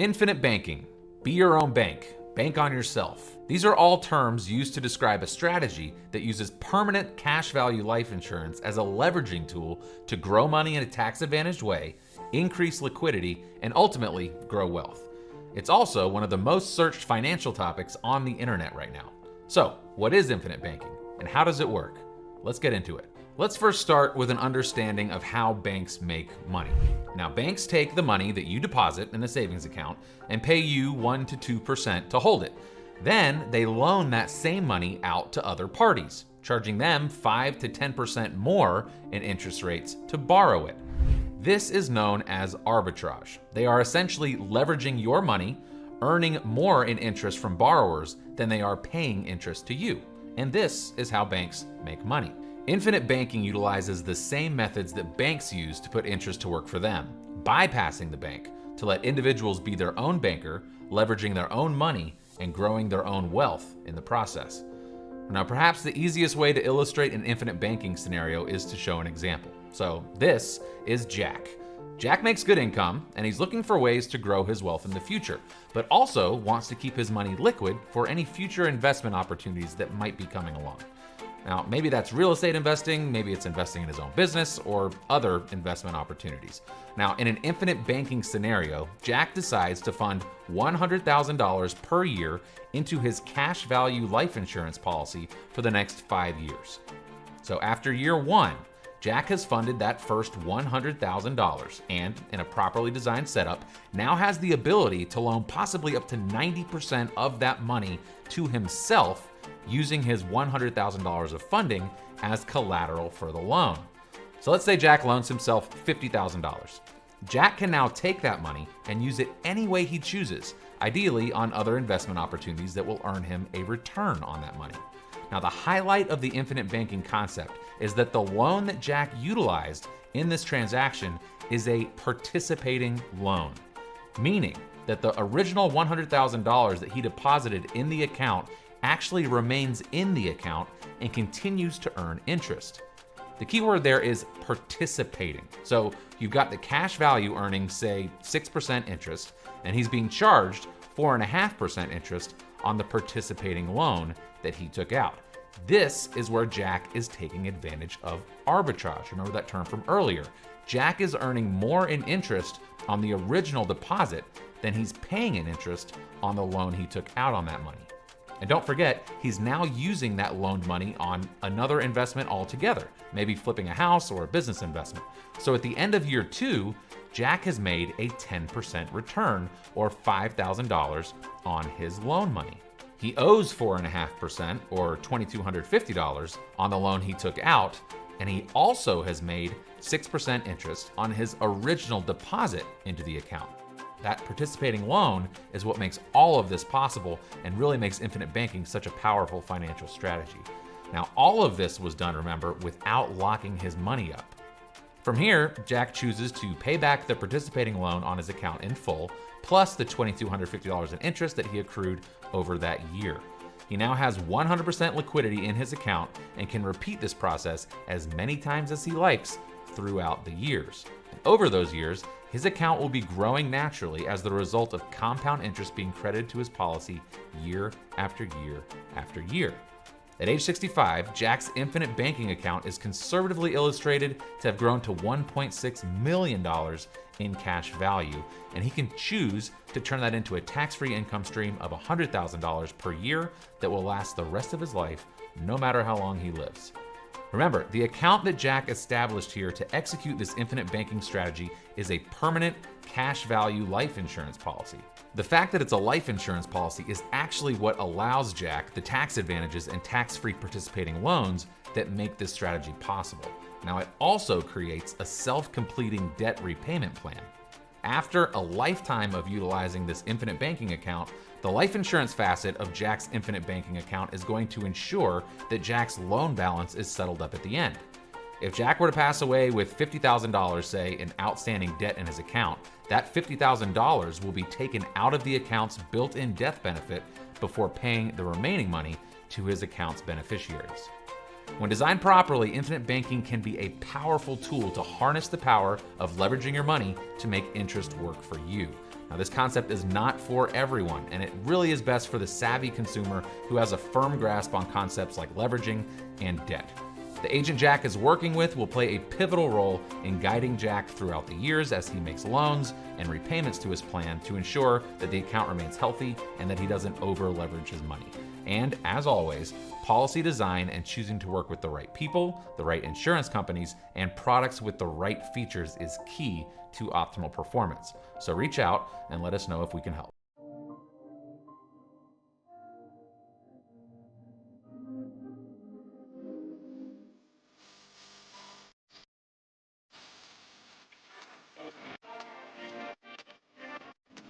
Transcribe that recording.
Infinite banking. Be your own bank. Bank on yourself. These are all terms used to describe a strategy that uses permanent cash value life insurance as a leveraging tool to grow money in a tax-advantaged way, increase liquidity, and ultimately grow wealth. It's also one of the most searched financial topics on the internet right now. So, what is infinite banking and how does it work? Let's get into it. Let's first start with an understanding of how banks make money. Now, banks take the money that you deposit in a savings account and pay you 1% to 2% to hold it. Then they loan that same money out to other parties, charging them 5 to 10% more in interest rates to borrow it. This is known as arbitrage. They are essentially leveraging your money, earning more in interest from borrowers than they are paying interest to you. And this is how banks make money. Infinite banking utilizes the same methods that banks use to put interest to work for them, bypassing the bank to let individuals be their own banker, leveraging their own money, and growing their own wealth in the process. Now, perhaps the easiest way to illustrate an infinite banking scenario is to show an example. So this is Jack. Jack makes good income, and he's looking for ways to grow his wealth in the future, but also wants to keep his money liquid for any future investment opportunities that might be coming along. Now, maybe that's real estate investing, maybe it's investing in his own business, or other investment opportunities. Now, in an infinite banking scenario, Jack decides to fund $100,000 per year into his cash value life insurance policy for the next 5 years. So after year one, Jack has funded that first $100,000 and, in a properly designed setup, now has the ability to loan possibly up to 90% of that money to himself using his $100,000 of funding as collateral for the loan. So let's say Jack loans himself $50,000. Jack can now take that money and use it any way he chooses, ideally on other investment opportunities that will earn him a return on that money. Now, the highlight of the infinite banking concept is that the loan that Jack utilized in this transaction is a participating loan, meaning that the original $100,000 that he deposited in the account actually remains in the account and continues to earn interest. The key word there is participating. So you've got the cash value earning, say, 6% interest, and he's being charged 4.5% interest on the participating loan that he took out. This is where Jack is taking advantage of arbitrage. Remember that term from earlier. Jack is earning more in interest on the original deposit than he's paying in interest on the loan he took out on that money. And don't forget, he's now using that loaned money on another investment altogether, maybe flipping a house or a business investment. So at the end of year two, Jack has made a 10% return, or $5,000 on his loan money. He owes 4.5%, or $2,250 on the loan he took out, and he also has made 6% interest on his original deposit into the account. That participating loan is what makes all of this possible and really makes infinite banking such a powerful financial strategy. Now, all of this was done, remember, without locking his money up. From here, Jack chooses to pay back the participating loan on his account in full, plus the $2,250 in interest that he accrued over that year. He now has 100% liquidity in his account and can repeat this process as many times as he likes throughout the years. And over those years, his account will be growing naturally as the result of compound interest being credited to his policy year after year after year. At age 65, Jack's infinite banking account is conservatively illustrated to have grown to $1.6 million in cash value, and he can choose to turn that into a tax-free income stream of $100,000 per year that will last the rest of his life, no matter how long he lives. Remember, the account that Jack established here to execute this infinite banking strategy is a permanent cash value life insurance policy. The fact that it's a life insurance policy is actually what allows Jack the tax advantages and tax-free participating loans that make this strategy possible. Now, it also creates a self-completing debt repayment plan. After a lifetime of utilizing this infinite banking account, the life insurance facet of Jack's infinite banking account is going to ensure that Jack's loan balance is settled up at the end. If Jack were to pass away with $50,000, say, in outstanding debt in his account, that $50,000 will be taken out of the account's built-in death benefit before paying the remaining money to his account's beneficiaries. When designed properly, infinite banking can be a powerful tool to harness the power of leveraging your money to make interest work for you. Now, this concept is not for everyone, and it really is best for the savvy consumer who has a firm grasp on concepts like leveraging and debt. The agent Jack is working with will play a pivotal role in guiding Jack throughout the years as he makes loans and repayments to his plan to ensure that the account remains healthy and that he doesn't over leverage his money. And as always, policy design and choosing to work with the right people, the right insurance companies, and products with the right features is key to optimal performance. So reach out and let us know if we can help.